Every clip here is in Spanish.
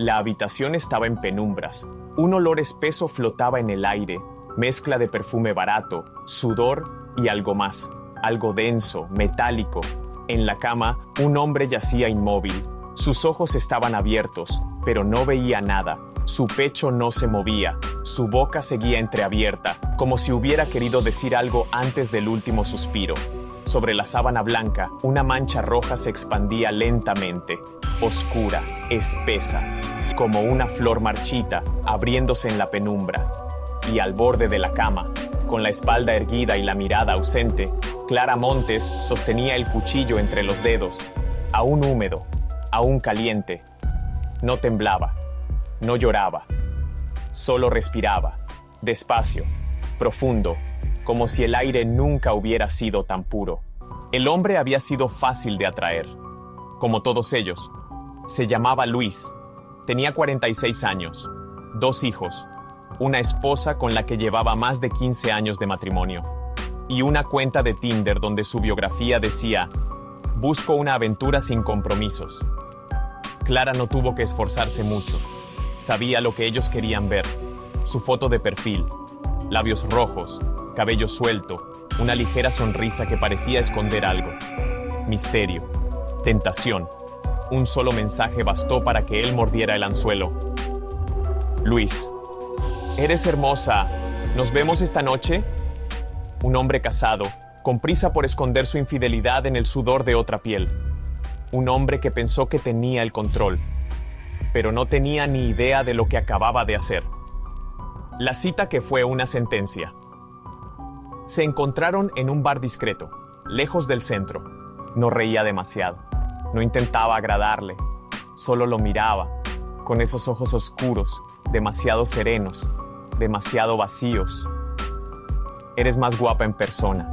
La habitación estaba en penumbras. Un olor espeso flotaba en el aire, mezcla de perfume barato, sudor y algo más, algo denso, metálico. En la cama, un hombre yacía inmóvil. Sus ojos estaban abiertos, pero no veía nada. Su pecho no se movía, su boca seguía entreabierta, como si hubiera querido decir algo antes del último suspiro. Sobre la sábana blanca, una mancha roja se expandía lentamente, oscura, espesa, como una flor marchita abriéndose en la penumbra. Y al borde de la cama, con la espalda erguida y la mirada ausente, Clara Montes sostenía el cuchillo entre los dedos, aún húmedo, aún caliente. No temblaba, no lloraba, solo respiraba, despacio, profundo, como si el aire nunca hubiera sido tan puro. El hombre había sido fácil de atraer, como todos ellos. Se llamaba Luis, tenía 46 años, 2 hijos, una esposa con la que llevaba más de 15 años de matrimonio, y una cuenta de Tinder donde su biografía decía: busco una aventura sin compromisos. Clara no tuvo que esforzarse mucho. Sabía lo que ellos querían ver: su foto de perfil, labios rojos, cabello suelto, una ligera sonrisa que parecía esconder algo. Misterio, tentación. Un solo mensaje bastó para que él mordiera el anzuelo. Luis, eres hermosa. ¿Nos vemos esta noche? Un hombre casado, con prisa por esconder su infidelidad en el sudor de otra piel. Un hombre que pensó que tenía el control, pero no tenía ni idea de lo que acababa de hacer. La cita que fue una sentencia. Se encontraron en un bar discreto, lejos del centro. No reía demasiado, no intentaba agradarle, solo lo miraba, con esos ojos oscuros, demasiado serenos, demasiado vacíos. Eres más guapa en persona,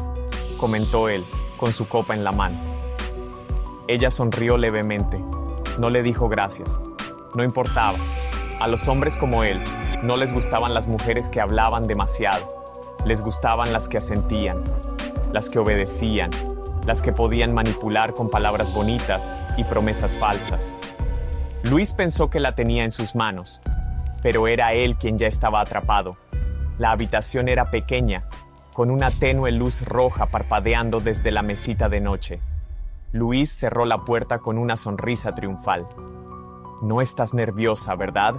comentó él, con su copa en la mano. Ella sonrió levemente, no le dijo gracias. No importaba. A los hombres como él no les gustaban las mujeres que hablaban demasiado. Les gustaban las que asentían, las que obedecían, las que podían manipular con palabras bonitas y promesas falsas. Luis pensó que la tenía en sus manos, pero era él quien ya estaba atrapado. La habitación era pequeña, con una tenue luz roja parpadeando desde la mesita de noche. Luis cerró la puerta con una sonrisa triunfal. «No estás nerviosa, ¿verdad?».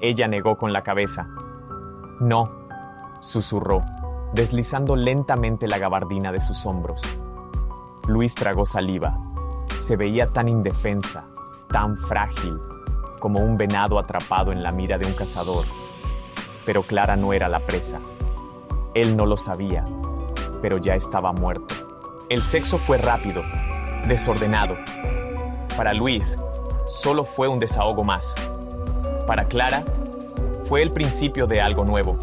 Ella negó con la cabeza. «No», susurró, deslizando lentamente la gabardina de sus hombros. Luis tragó saliva. Se veía tan indefensa, tan frágil, como un venado atrapado en la mira de un cazador. Pero Clara no era la presa. Él no lo sabía, pero ya estaba muerto. El sexo fue rápido, desordenado. Para Luis, solo fue un desahogo más. Para Clara, fue el principio de algo nuevo.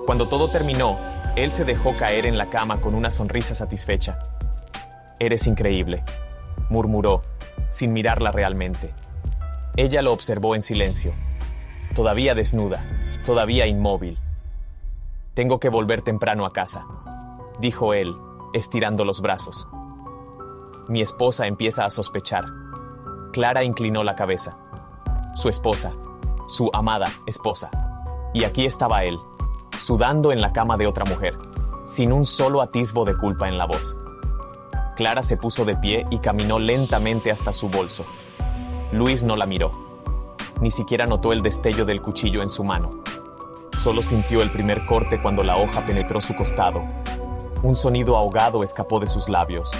Cuando todo terminó, él se dejó caer en la cama con una sonrisa satisfecha. «Eres increíble», murmuró, sin mirarla realmente. Ella lo observó en silencio, todavía desnuda, todavía inmóvil. «Tengo que volver temprano a casa», dijo él, estirando los brazos. «Mi esposa empieza a sospechar». Clara inclinó la cabeza. Su esposa, su amada esposa. Y aquí estaba él, sudando en la cama de otra mujer, sin un solo atisbo de culpa en la voz. Clara se puso de pie y caminó lentamente hasta su bolso. Luis no la miró. Ni siquiera notó el destello del cuchillo en su mano. Solo sintió el primer corte cuando la hoja penetró su costado. Un sonido ahogado escapó de sus labios.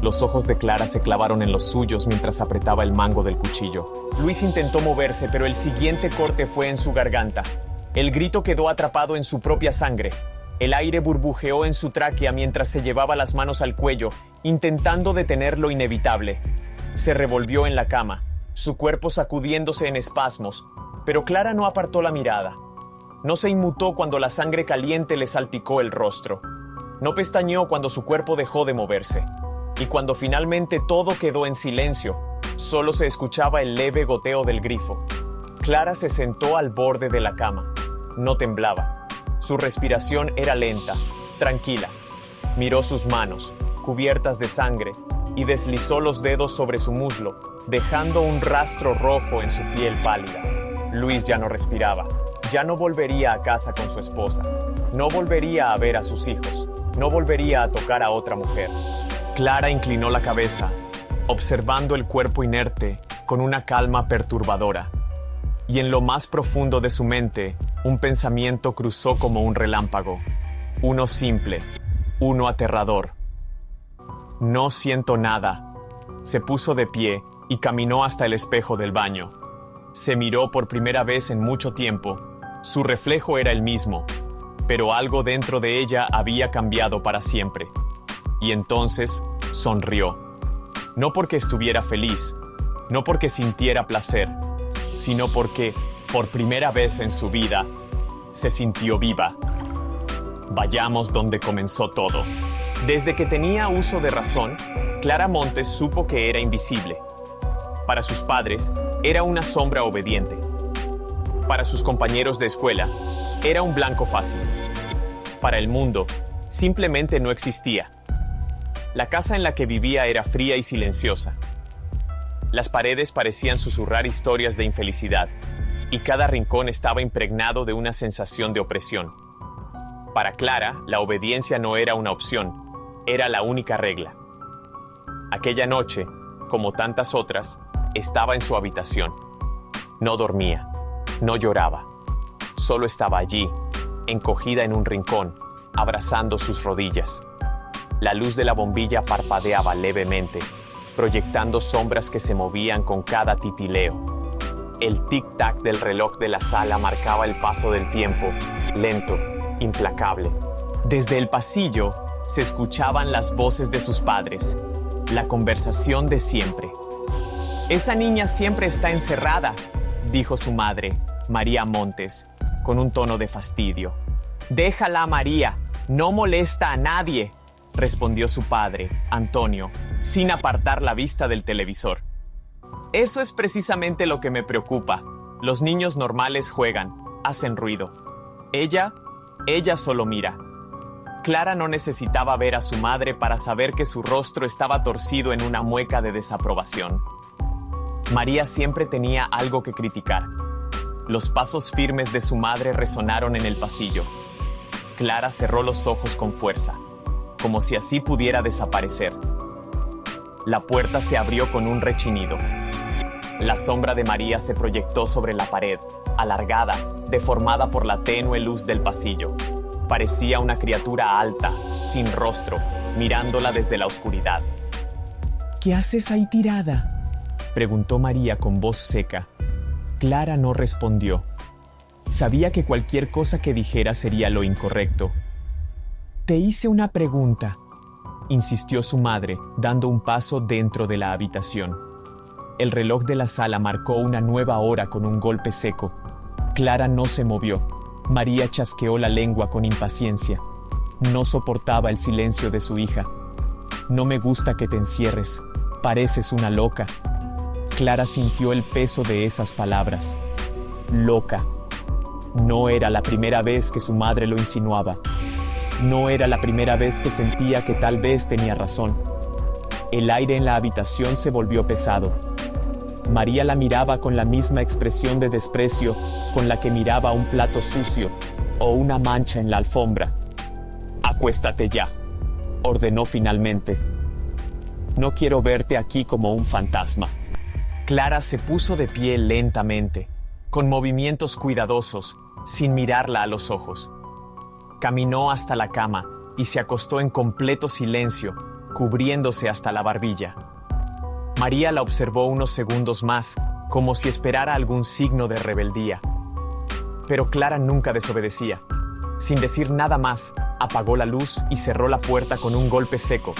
Los ojos de Clara se clavaron en los suyos mientras apretaba el mango del cuchillo. Luis intentó moverse, pero el siguiente corte fue en su garganta. El grito quedó atrapado en su propia sangre. El aire burbujeó en su tráquea mientras se llevaba las manos al cuello, intentando detener lo inevitable. Se revolvió en la cama, su cuerpo sacudiéndose en espasmos, pero Clara no apartó la mirada. No se inmutó cuando la sangre caliente le salpicó el rostro. No pestañeó cuando su cuerpo dejó de moverse. Y cuando finalmente todo quedó en silencio, solo se escuchaba el leve goteo del grifo. Clara se sentó al borde de la cama. No temblaba. Su respiración era lenta, tranquila. Miró sus manos, cubiertas de sangre, y deslizó los dedos sobre su muslo, dejando un rastro rojo en su piel pálida. Luis ya no respiraba. Ya no volvería a casa con su esposa. No volvería a ver a sus hijos. No volvería a tocar a otra mujer. Clara inclinó la cabeza, observando el cuerpo inerte con una calma perturbadora. Y en lo más profundo de su mente, un pensamiento cruzó como un relámpago. Uno simple, uno aterrador. No siento nada. Se puso de pie y caminó hasta el espejo del baño. Se miró por primera vez en mucho tiempo. Su reflejo era el mismo, pero algo dentro de ella había cambiado para siempre. Y entonces sonrió. No porque estuviera feliz, no porque sintiera placer, sino porque, por primera vez en su vida, se sintió viva. Vayamos donde comenzó todo. Desde que tenía uso de razón, Clara Montes supo que era invisible. Para sus padres, era una sombra obediente. Para sus compañeros de escuela, era un blanco fácil. Para el mundo, simplemente no existía. La casa en la que vivía era fría y silenciosa. Las paredes parecían susurrar historias de infelicidad, y cada rincón estaba impregnado de una sensación de opresión. Para Clara, la obediencia no era una opción, era la única regla. Aquella noche, como tantas otras, estaba en su habitación. No dormía, no lloraba, solo estaba allí, encogida en un rincón, abrazando sus rodillas. La luz de la bombilla parpadeaba levemente, proyectando sombras que se movían con cada titileo. El tic-tac del reloj de la sala marcaba el paso del tiempo, lento, implacable. Desde el pasillo se escuchaban las voces de sus padres, la conversación de siempre. «Esa niña siempre está encerrada», dijo su madre, María Montes, con un tono de fastidio. «Déjala, María, no molesta a nadie», respondió su padre, Antonio, sin apartar la vista del televisor. «Eso es precisamente lo que me preocupa. Los niños normales juegan, hacen ruido. Ella solo mira». Clara no necesitaba ver a su madre para saber que su rostro estaba torcido en una mueca de desaprobación. María siempre tenía algo que criticar. Los pasos firmes de su madre resonaron en el pasillo. Clara cerró los ojos con fuerza, como si así pudiera desaparecer. La puerta se abrió con un rechinido. La sombra de María se proyectó sobre la pared, alargada, deformada por la tenue luz del pasillo. Parecía una criatura alta, sin rostro, mirándola desde la oscuridad. «¿Qué haces ahí tirada?», preguntó María con voz seca. Clara no respondió. Sabía que cualquier cosa que dijera sería lo incorrecto. «Te hice una pregunta», insistió su madre, dando un paso dentro de la habitación. El reloj de la sala marcó una nueva hora con un golpe seco. Clara no se movió. María chasqueó la lengua con impaciencia. No soportaba el silencio de su hija. «No me gusta que te encierres. Pareces una loca». Clara sintió el peso de esas palabras. Loca. No era la primera vez que su madre lo insinuaba. No era la primera vez que sentía que tal vez tenía razón. El aire en la habitación se volvió pesado. María la miraba con la misma expresión de desprecio con la que miraba un plato sucio o una mancha en la alfombra. «Acuéstate ya», ordenó finalmente. «No quiero verte aquí como un fantasma». Clara se puso de pie lentamente, con movimientos cuidadosos, sin mirarla a los ojos. Caminó hasta la cama y se acostó en completo silencio, cubriéndose hasta la barbilla. María la observó unos segundos más, como si esperara algún signo de rebeldía. Pero Clara nunca desobedecía. Sin decir nada más, apagó la luz y cerró la puerta con un golpe seco.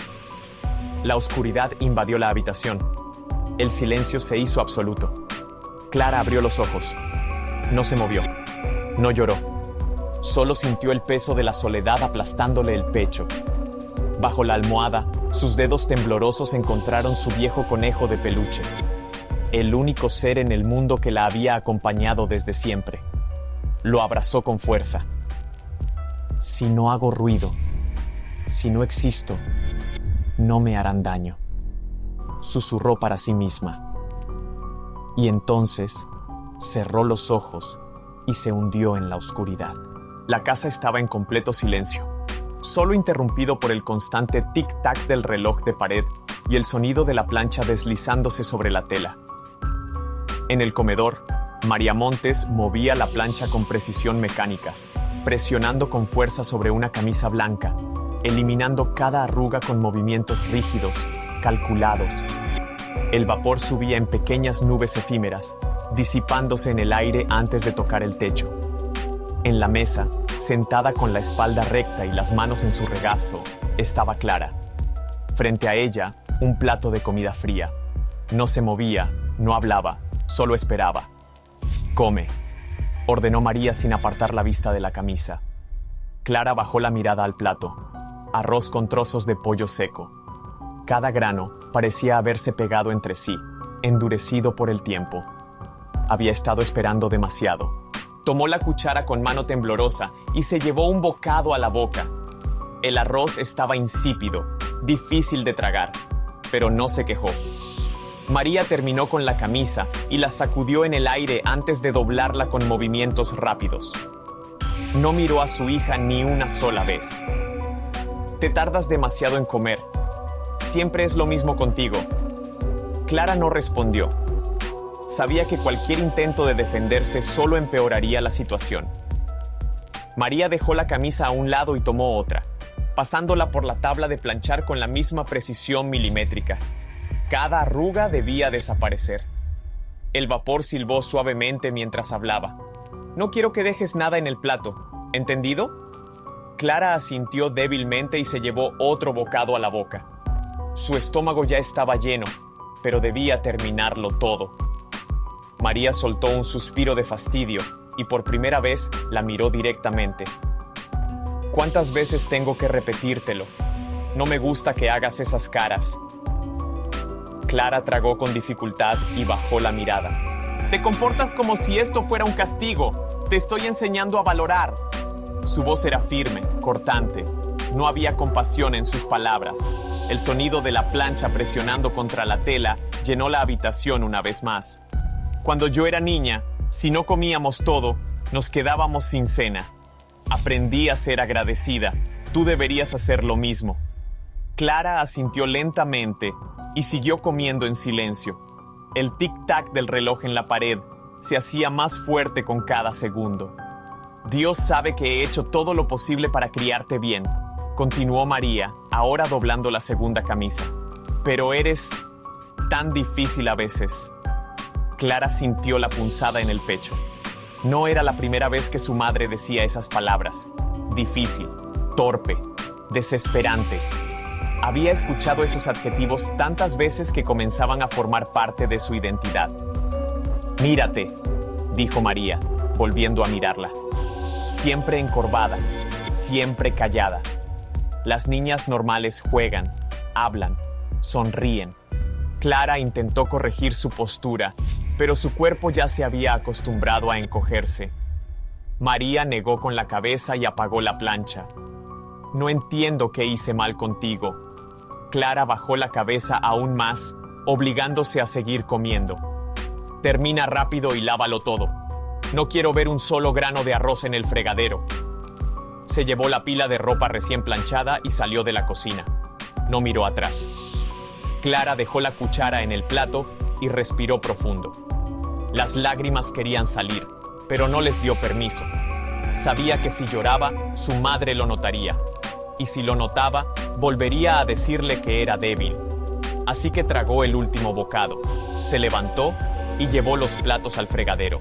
La oscuridad invadió la habitación. El silencio se hizo absoluto. Clara abrió los ojos. No se movió. No lloró. Solo sintió el peso de la soledad aplastándole el pecho. Bajo la almohada, sus dedos temblorosos encontraron su viejo conejo de peluche. El único ser en el mundo que la había acompañado desde siempre. Lo abrazó con fuerza. «Si no hago ruido, si no existo, no me harán daño», susurró para sí misma. Y entonces cerró los ojos y se hundió en la oscuridad. La casa estaba en completo silencio, solo interrumpido por el constante tic-tac del reloj de pared y el sonido de la plancha deslizándose sobre la tela. En el comedor, María Montes movía la plancha con precisión mecánica, presionando con fuerza sobre una camisa blanca, eliminando cada arruga con movimientos rígidos, calculados. El vapor subía en pequeñas nubes efímeras, disipándose en el aire antes de tocar el techo. En la mesa, sentada con la espalda recta y las manos en su regazo, estaba Clara. Frente a ella, un plato de comida fría. No se movía, no hablaba, solo esperaba. «Come», ordenó María sin apartar la vista de la camisa. Clara bajó la mirada al plato. Arroz con trozos de pollo seco. Cada grano parecía haberse pegado entre sí, endurecido por el tiempo. Había estado esperando demasiado. Tomó la cuchara con mano temblorosa y se llevó un bocado a la boca. El arroz estaba insípido, difícil de tragar, pero no se quejó. María terminó con la camisa y la sacudió en el aire antes de doblarla con movimientos rápidos. No miró a su hija ni una sola vez. «Te tardas demasiado en comer. Siempre es lo mismo contigo». Clara no respondió. Sabía que cualquier intento de defenderse solo empeoraría la situación. María dejó la camisa a un lado y tomó otra, pasándola por la tabla de planchar con la misma precisión milimétrica. Cada arruga debía desaparecer. El vapor silbó suavemente mientras hablaba. «No quiero que dejes nada en el plato, ¿entendido?» Clara asintió débilmente y se llevó otro bocado a la boca. Su estómago ya estaba lleno, pero debía terminarlo todo. María soltó un suspiro de fastidio y por primera vez la miró directamente. «¿Cuántas veces tengo que repetírtelo? No me gusta que hagas esas caras». Clara tragó con dificultad y bajó la mirada. «Te comportas como si esto fuera un castigo. Te estoy enseñando a valorar». Su voz era firme, cortante. No había compasión en sus palabras. El sonido de la plancha presionando contra la tela llenó la habitación una vez más. «Cuando yo era niña, si no comíamos todo, nos quedábamos sin cena. Aprendí a ser agradecida. Tú deberías hacer lo mismo». Clara asintió lentamente y siguió comiendo en silencio. El tic-tac del reloj en la pared se hacía más fuerte con cada segundo. «Dios sabe que he hecho todo lo posible para criarte bien», continuó María, ahora doblando la segunda camisa. «Pero eres tan difícil a veces». Clara sintió la punzada en el pecho. No era la primera vez que su madre decía esas palabras. Difícil, torpe, desesperante. Había escuchado esos adjetivos tantas veces que comenzaban a formar parte de su identidad. «Mírate», dijo María, volviendo a mirarla. Siempre encorvada, siempre callada. Las niñas normales juegan, hablan, sonríen. Clara intentó corregir su postura, pero su cuerpo ya se había acostumbrado a encogerse. María negó con la cabeza y apagó la plancha. «No entiendo qué hice mal contigo». Clara bajó la cabeza aún más, obligándose a seguir comiendo. «Termina rápido y lávalo todo. No quiero ver un solo grano de arroz en el fregadero». Se llevó la pila de ropa recién planchada y salió de la cocina. No miró atrás. Clara dejó la cuchara en el plato y respiró profundo. Las lágrimas querían salir, pero no les dio permiso. Sabía que si lloraba, su madre lo notaría. Y si lo notaba, volvería a decirle que era débil. Así que tragó el último bocado, se levantó y llevó los platos al fregadero.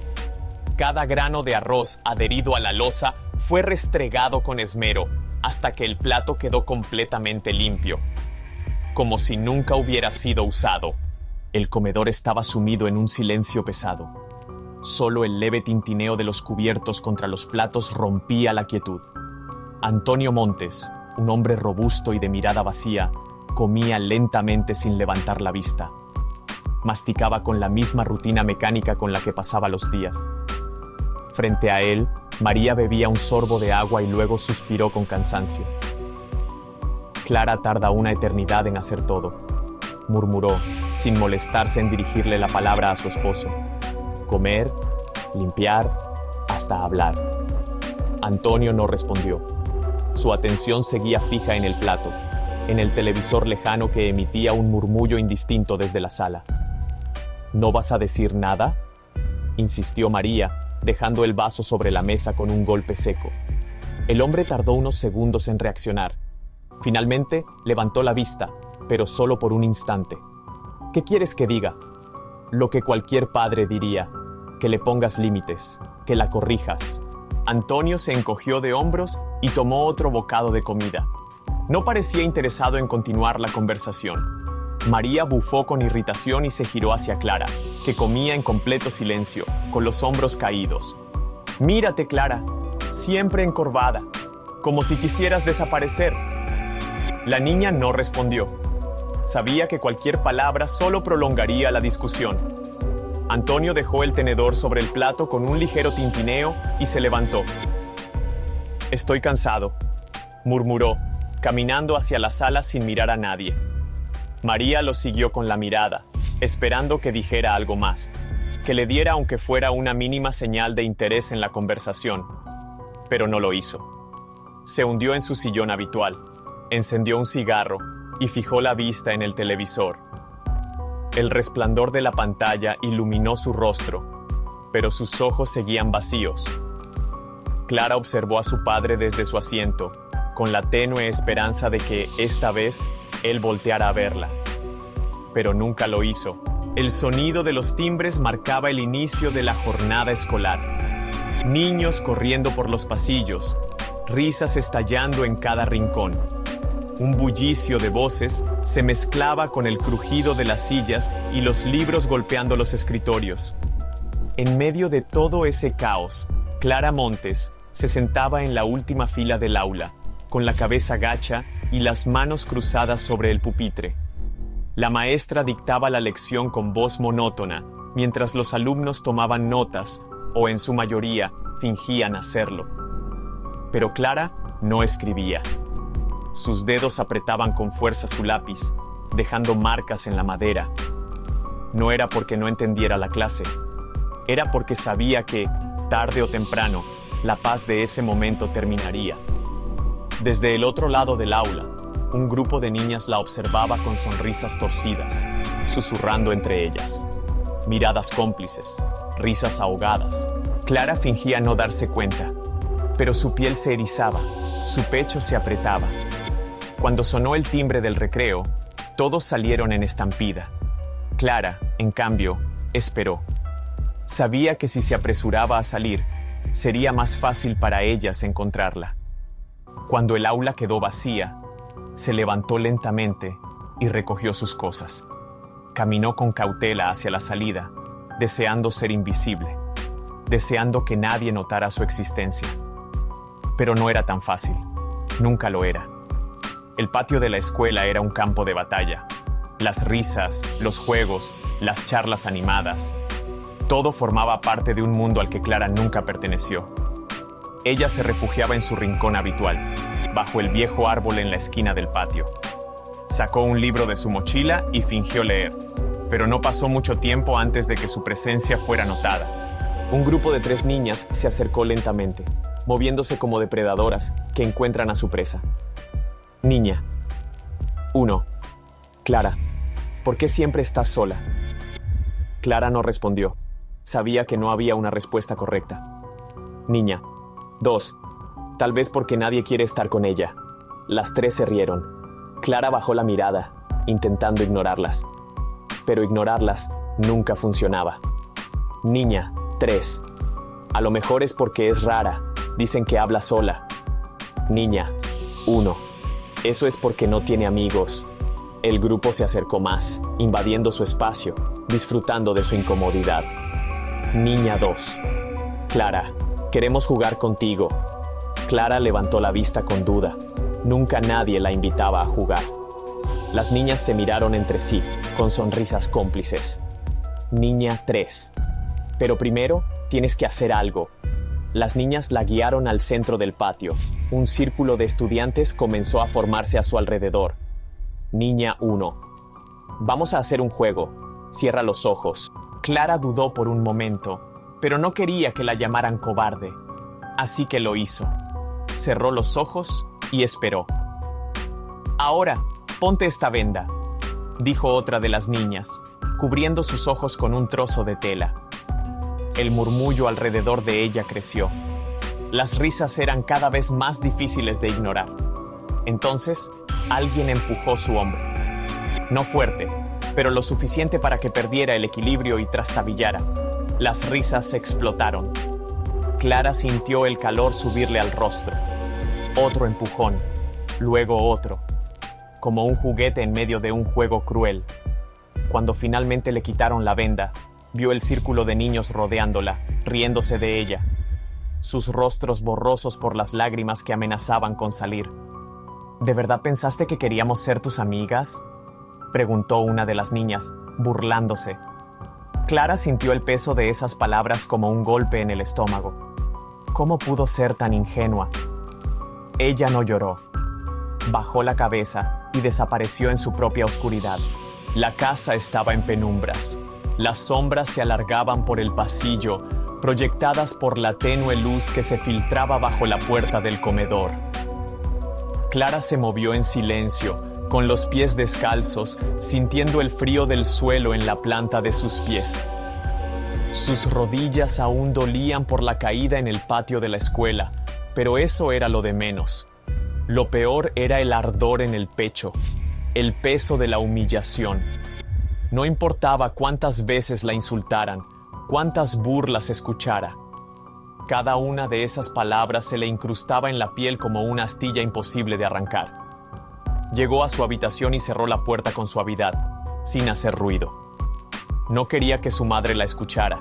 Cada grano de arroz adherido a la loza fue restregado con esmero hasta que el plato quedó completamente limpio, como si nunca hubiera sido usado. El comedor estaba sumido en un silencio pesado. Solo el leve tintineo de los cubiertos contra los platos rompía la quietud. Antonio Montes, un hombre robusto y de mirada vacía, comía lentamente sin levantar la vista. Masticaba con la misma rutina mecánica con la que pasaba los días. Frente a él, María bebía un sorbo de agua y luego suspiró con cansancio. Clara tarda una eternidad en hacer todo. murmuró, sin molestarse en dirigirle la palabra a su esposo. Comer, limpiar, hasta hablar. Antonio no respondió. Su atención seguía fija en el plato, en el televisor lejano que emitía un murmullo indistinto desde la sala. ¿No vas a decir nada?, insistió María, dejando el vaso sobre la mesa con un golpe seco. El hombre tardó unos segundos en reaccionar. Finalmente, levantó la vista, pero solo por un instante. ¿Qué quieres que diga? Lo que cualquier padre diría, que le pongas límites, que la corrijas. Antonio se encogió de hombros y tomó otro bocado de comida. No parecía interesado en continuar la conversación. María bufó con irritación y se giró hacia Clara, que comía en completo silencio, con los hombros caídos. «Mírate, Clara, siempre encorvada, como si quisieras desaparecer». La niña no respondió. Sabía que cualquier palabra solo prolongaría la discusión. Antonio dejó el tenedor sobre el plato con un ligero tintineo y se levantó. «Estoy cansado», murmuró, caminando hacia la sala sin mirar a nadie. María lo siguió con la mirada, esperando que dijera algo más, que le diera aunque fuera una mínima señal de interés en la conversación, pero no lo hizo. Se hundió en su sillón habitual, encendió un cigarro y fijó la vista en el televisor. El resplandor de la pantalla iluminó su rostro, pero sus ojos seguían vacíos. Clara observó a su padre desde su asiento, con la tenue esperanza de que, esta vez, él volteara a verla. Pero nunca lo hizo. El sonido de los timbres marcaba el inicio de la jornada escolar. Niños corriendo por los pasillos, risas estallando en cada rincón. Un bullicio de voces se mezclaba con el crujido de las sillas y los libros golpeando los escritorios. En medio de todo ese caos, Clara Montes se sentaba en la última fila del aula, con la cabeza gacha y las manos cruzadas sobre el pupitre. La maestra dictaba la lección con voz monótona, mientras los alumnos tomaban notas, o en su mayoría, fingían hacerlo. Pero Clara no escribía. Sus dedos apretaban con fuerza su lápiz, dejando marcas en la madera. No era porque no entendiera la clase. Era porque sabía que, tarde o temprano, la paz de ese momento terminaría. Desde el otro lado del aula, un grupo de niñas la observaba con sonrisas torcidas, susurrando entre ellas. Miradas cómplices, risas ahogadas. Clara fingía no darse cuenta, pero su piel se erizaba, su pecho se apretaba. Cuando sonó el timbre del recreo, todos salieron en estampida. Clara, en cambio, esperó. Sabía que si se apresuraba a salir, sería más fácil para ellas encontrarla. Cuando el aula quedó vacía, se levantó lentamente y recogió sus cosas. Caminó con cautela hacia la salida, deseando ser invisible, deseando que nadie notara su existencia. Pero no era tan fácil, nunca lo era. El patio de la escuela era un campo de batalla. Las risas, los juegos, las charlas animadas, todo formaba parte de un mundo al que Clara nunca perteneció. Ella se refugiaba en su rincón habitual, bajo el viejo árbol en la esquina del patio. Sacó un libro de su mochila y fingió leer, pero no pasó mucho tiempo antes de que su presencia fuera notada. Un grupo de 3 niñas se acercó lentamente, moviéndose como depredadoras que encuentran a su presa. Niña. 1. Clara, ¿por qué siempre estás sola? Clara no respondió. Sabía que no había una respuesta correcta. Niña. 2. Tal vez porque nadie quiere estar con ella. Las 3 se rieron. Clara bajó la mirada, intentando ignorarlas. Pero ignorarlas nunca funcionaba. Niña. 3. A lo mejor es porque es rara. Dicen que habla sola. Niña. 1. Eso es porque no tiene amigos. El grupo se acercó más, invadiendo su espacio, disfrutando de su incomodidad. Niña 2. Clara, queremos jugar contigo. Clara levantó la vista con duda. Nunca nadie la invitaba a jugar. Las niñas se miraron entre sí, con sonrisas cómplices. Niña 3. Pero primero, tienes que hacer algo. Las niñas la guiaron al centro del patio. Un círculo de estudiantes comenzó a formarse a su alrededor. Niña 1. Vamos a hacer un juego. Cierra los ojos. Clara dudó por un momento, pero no quería que la llamaran cobarde. Así que lo hizo. Cerró los ojos y esperó. Ahora, ponte esta venda, dijo otra de las niñas, cubriendo sus ojos con un trozo de tela. El murmullo alrededor de ella creció. Las risas eran cada vez más difíciles de ignorar. Entonces, alguien empujó su hombro. No fuerte, pero lo suficiente para que perdiera el equilibrio y trastabillara. Las risas explotaron. Clara sintió el calor subirle al rostro. Otro empujón, luego otro, como un juguete en medio de un juego cruel. Cuando finalmente le quitaron la venda, vio el círculo de niños rodeándola, riéndose de ella, sus rostros borrosos por las lágrimas que amenazaban con salir. ¿De verdad pensaste que queríamos ser tus amigas?, preguntó una de las niñas, burlándose. Clara sintió el peso de esas palabras como un golpe en el estómago. ¿Cómo pudo ser tan ingenua? Ella no lloró. Bajó la cabeza y desapareció en su propia oscuridad. La casa estaba en penumbras. Las sombras se alargaban por el pasillo, proyectadas por la tenue luz que se filtraba bajo la puerta del comedor. Clara se movió en silencio, con los pies descalzos, sintiendo el frío del suelo en la planta de sus pies. Sus rodillas aún dolían por la caída en el patio de la escuela, pero eso era lo de menos. Lo peor era el ardor en el pecho, el peso de la humillación. No importaba cuántas veces la insultaran, cuántas burlas escuchara. Cada una de esas palabras se le incrustaba en la piel como una astilla imposible de arrancar. Llegó a su habitación y cerró la puerta con suavidad, sin hacer ruido. No quería que su madre la escuchara.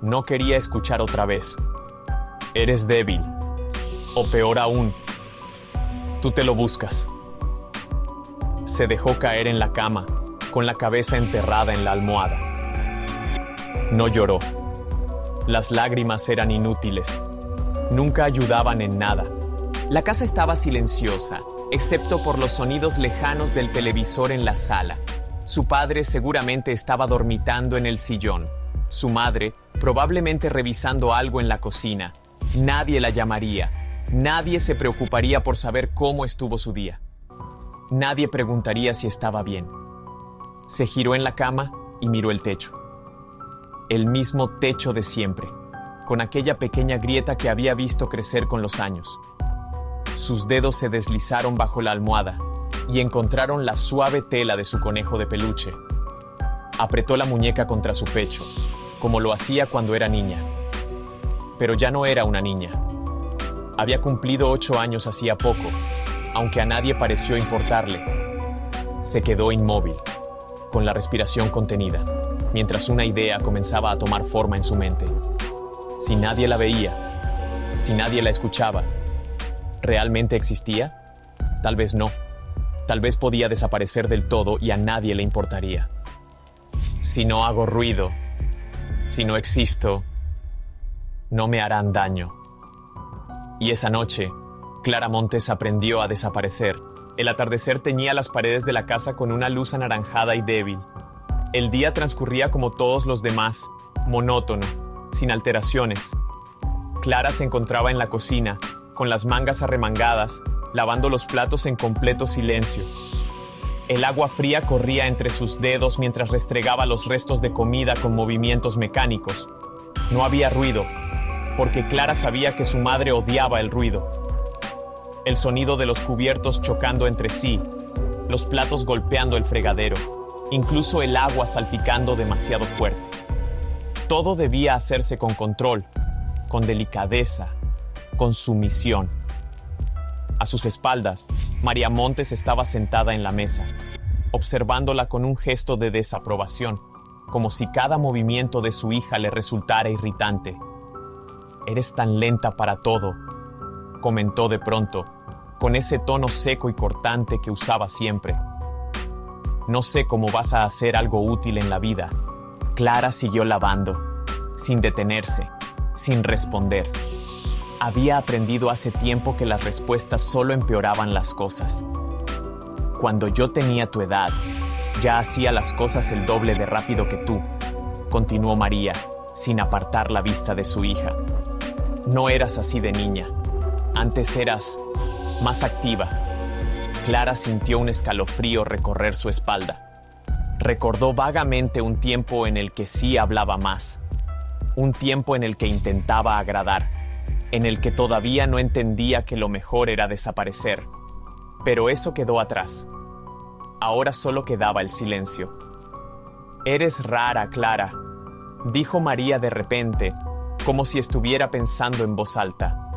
No quería escuchar otra vez. Eres débil. O peor aún, tú te lo buscas. Se dejó caer en la cama, con la cabeza enterrada en la almohada. No lloró. Las lágrimas eran inútiles. Nunca ayudaban en nada. La casa estaba silenciosa, excepto por los sonidos lejanos del televisor en la sala. Su padre seguramente estaba dormitando en el sillón. Su madre, probablemente revisando algo en la cocina. Nadie la llamaría. Nadie se preocuparía por saber cómo estuvo su día. Nadie preguntaría si estaba bien. Se giró en la cama y miró el techo. El mismo techo de siempre, con aquella pequeña grieta que había visto crecer con los años. Sus dedos se deslizaron bajo la almohada y encontraron la suave tela de su conejo de peluche. Apretó la muñeca contra su pecho, como lo hacía cuando era niña. Pero ya no era una niña. Había cumplido 8 años hacía poco, aunque a nadie pareció importarle. Se quedó inmóvil, con la respiración contenida, mientras una idea comenzaba a tomar forma en su mente. Si nadie la veía, si nadie la escuchaba, ¿realmente existía? Tal vez no. Tal vez podía desaparecer del todo y a nadie le importaría. Si no hago ruido, si no existo, no me harán daño. Y esa noche, Clara Montes aprendió a desaparecer. El atardecer teñía las paredes de la casa con una luz anaranjada y débil. El día transcurría como todos los demás, monótono, sin alteraciones. Clara se encontraba en la cocina, con las mangas arremangadas, lavando los platos en completo silencio. El agua fría corría entre sus dedos mientras restregaba los restos de comida con movimientos mecánicos. No había ruido, porque Clara sabía que su madre odiaba el ruido. El sonido de los cubiertos chocando entre sí, los platos golpeando el fregadero, incluso el agua salpicando demasiado fuerte. Todo debía hacerse con control, con delicadeza, con sumisión. A sus espaldas, María Montes estaba sentada en la mesa, observándola con un gesto de desaprobación, como si cada movimiento de su hija le resultara irritante. «Eres tan lenta para todo», comentó de pronto, con ese tono seco y cortante que usaba siempre. «No sé cómo vas a hacer algo útil en la vida». Clara siguió lavando, sin detenerse, sin responder. Había aprendido hace tiempo que las respuestas solo empeoraban las cosas. «Cuando yo tenía tu edad», Ya hacía las cosas el doble de rápido que tú, continuó María, sin apartar la vista de su hija. No eras así de niña. Antes eras más activa. Clara sintió un escalofrío recorrer su espalda. Recordó vagamente un tiempo en el que sí hablaba más. Un tiempo en el que intentaba agradar. En el que todavía no entendía que lo mejor era desaparecer. Pero eso quedó atrás. Ahora solo quedaba el silencio. «Eres rara, Clara», dijo María de repente, como si estuviera pensando en voz alta.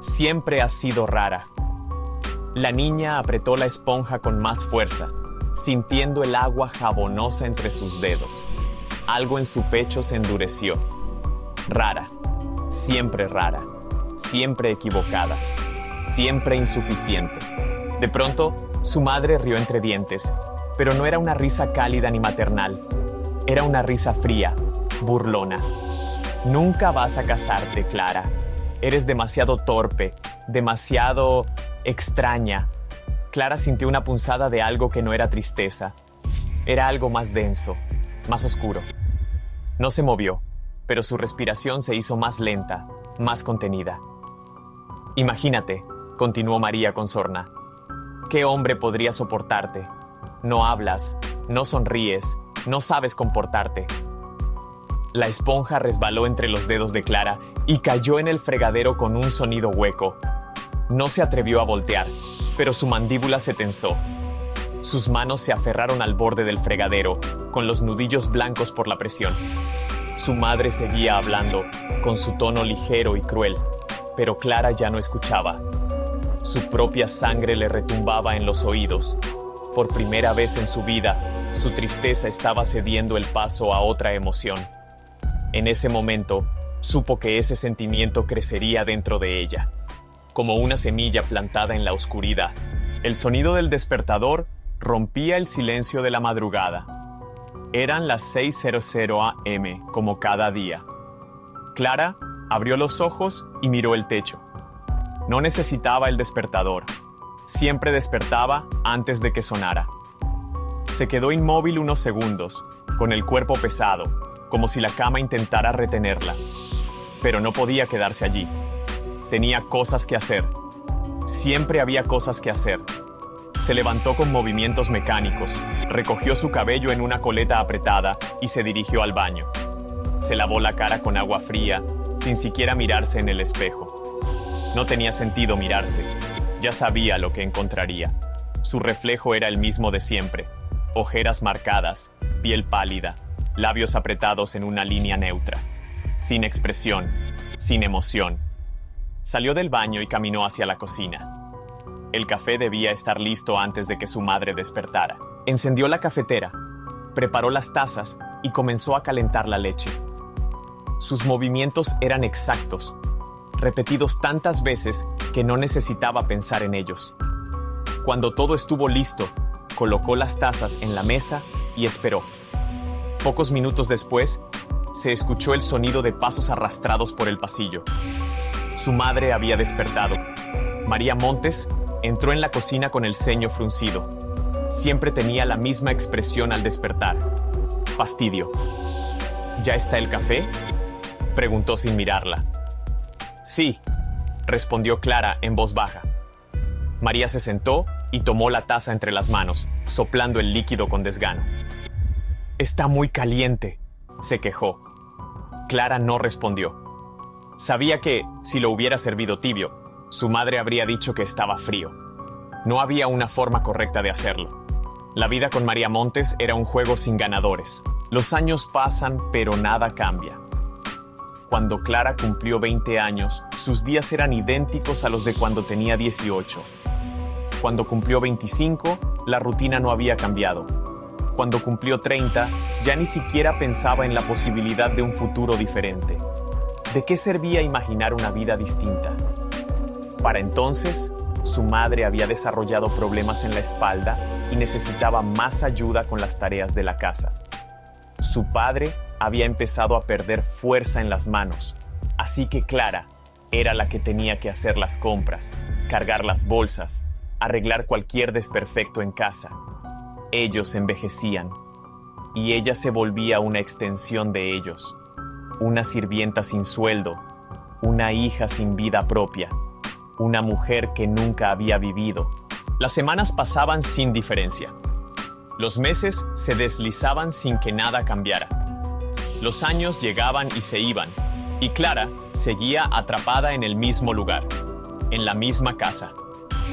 «Siempre has sido rara». La niña apretó la esponja con más fuerza, sintiendo el agua jabonosa entre sus dedos. Algo en su pecho se endureció. Rara, siempre rara, siempre equivocada, siempre insuficiente. De pronto, su madre rió entre dientes, pero no era una risa cálida ni maternal. Era una risa fría, burlona. «Nunca vas a casarte, Clara. Eres demasiado torpe, demasiado extraña». Clara sintió una punzada de algo que no era tristeza. Era algo más denso, más oscuro. No se movió, pero su respiración se hizo más lenta, más contenida. «Imagínate», continuó María con sorna, «¿qué hombre podría soportarte? No hablas, no sonríes, no sabes comportarte». La esponja resbaló entre los dedos de Clara y cayó en el fregadero con un sonido hueco. No se atrevió a voltear, pero su mandíbula se tensó. Sus manos se aferraron al borde del fregadero, con los nudillos blancos por la presión. Su madre seguía hablando, con su tono ligero y cruel, pero Clara ya no escuchaba. Su propia sangre le retumbaba en los oídos. Por primera vez en su vida, su tristeza estaba cediendo el paso a otra emoción. En ese momento, supo que ese sentimiento crecería dentro de ella, como una semilla plantada en la oscuridad. El sonido del despertador rompía el silencio de la madrugada. Eran las 6:00 a.m., como cada día. Clara abrió los ojos y miró el techo. No necesitaba el despertador. Siempre despertaba antes de que sonara. Se quedó inmóvil unos segundos, con el cuerpo pesado, como si la cama intentara retenerla. Pero no podía quedarse allí. Tenía cosas que hacer. Siempre había cosas que hacer. Se levantó con movimientos mecánicos, recogió su cabello en una coleta apretada y se dirigió al baño. Se lavó la cara con agua fría, sin siquiera mirarse en el espejo. No tenía sentido mirarse. Ya sabía lo que encontraría. Su reflejo era el mismo de siempre. Ojeras marcadas, piel pálida, labios apretados en una línea neutra. Sin expresión, sin emoción. Salió del baño y caminó hacia la cocina. El café debía estar listo antes de que su madre despertara. Encendió la cafetera, preparó las tazas y comenzó a calentar la leche. Sus movimientos eran exactos, repetidos tantas veces que no necesitaba pensar en ellos. Cuando todo estuvo listo, colocó las tazas en la mesa y esperó. Pocos minutos después, se escuchó el sonido de pasos arrastrados por el pasillo. Su madre había despertado. María Montes entró en la cocina con el ceño fruncido. Siempre tenía la misma expresión al despertar. Fastidio. ¿Ya está el café?, preguntó sin mirarla. Sí, respondió Clara en voz baja. María se sentó y tomó la taza entre las manos, soplando el líquido con desgano. Está muy caliente, se quejó. Clara no respondió. Sabía que, si lo hubiera servido tibio, su madre habría dicho que estaba frío. No había una forma correcta de hacerlo. La vida con María Montes era un juego sin ganadores. Los años pasan, pero nada cambia. Cuando Clara cumplió 20 años, sus días eran idénticos a los de cuando tenía 18. Cuando cumplió 25, la rutina no había cambiado. Cuando cumplió 30, ya ni siquiera pensaba en la posibilidad de un futuro diferente. ¿De qué servía imaginar una vida distinta? Para entonces, su madre había desarrollado problemas en la espalda y necesitaba más ayuda con las tareas de la casa. Su padre había empezado a perder fuerza en las manos, así que Clara era la que tenía que hacer las compras, cargar las bolsas, arreglar cualquier desperfecto en casa. ellos envejecían y ella se volvía una extensión de ellos, una sirvienta sin sueldo, una hija sin vida propia, una mujer que nunca había vivido. Las semanas pasaban sin diferencia. Los meses se deslizaban sin que nada cambiara. Los años llegaban y se iban, y Clara seguía atrapada en el mismo lugar, en la misma casa,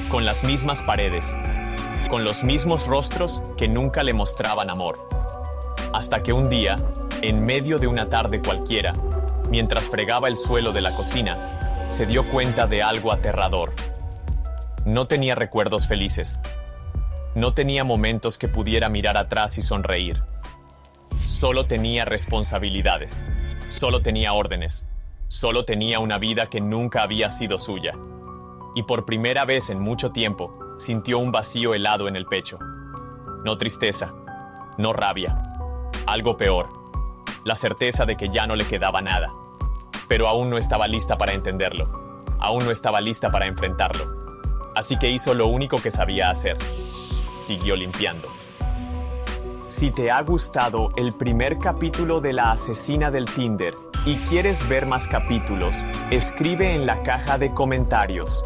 con las mismas paredes, con los mismos rostros que nunca le mostraban amor. Hasta que un día, en medio de una tarde cualquiera, mientras fregaba el suelo de la cocina, se dio cuenta de algo aterrador. No tenía recuerdos felices. No tenía momentos que pudiera mirar atrás y sonreír. Solo tenía responsabilidades. Solo tenía órdenes. Solo tenía una vida que nunca había sido suya. Y por primera vez en mucho tiempo, sintió un vacío helado en el pecho. No tristeza, no rabia. Algo peor. La certeza de que ya no le quedaba nada. Pero aún no estaba lista para entenderlo. Aún no estaba lista para enfrentarlo. Así que hizo lo único que sabía hacer. Siguió limpiando. Si te ha gustado el primer capítulo de La Asesina del Tinder y quieres ver más capítulos, escribe en la caja de comentarios.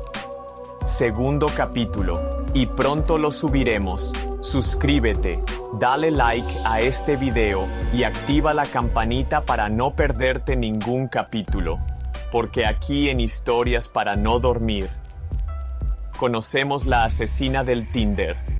Segundo capítulo, y pronto lo subiremos. Suscríbete, dale like a este video y activa la campanita para no perderte ningún capítulo, porque aquí en Historias para no dormir, conocemos la asesina del Tinder.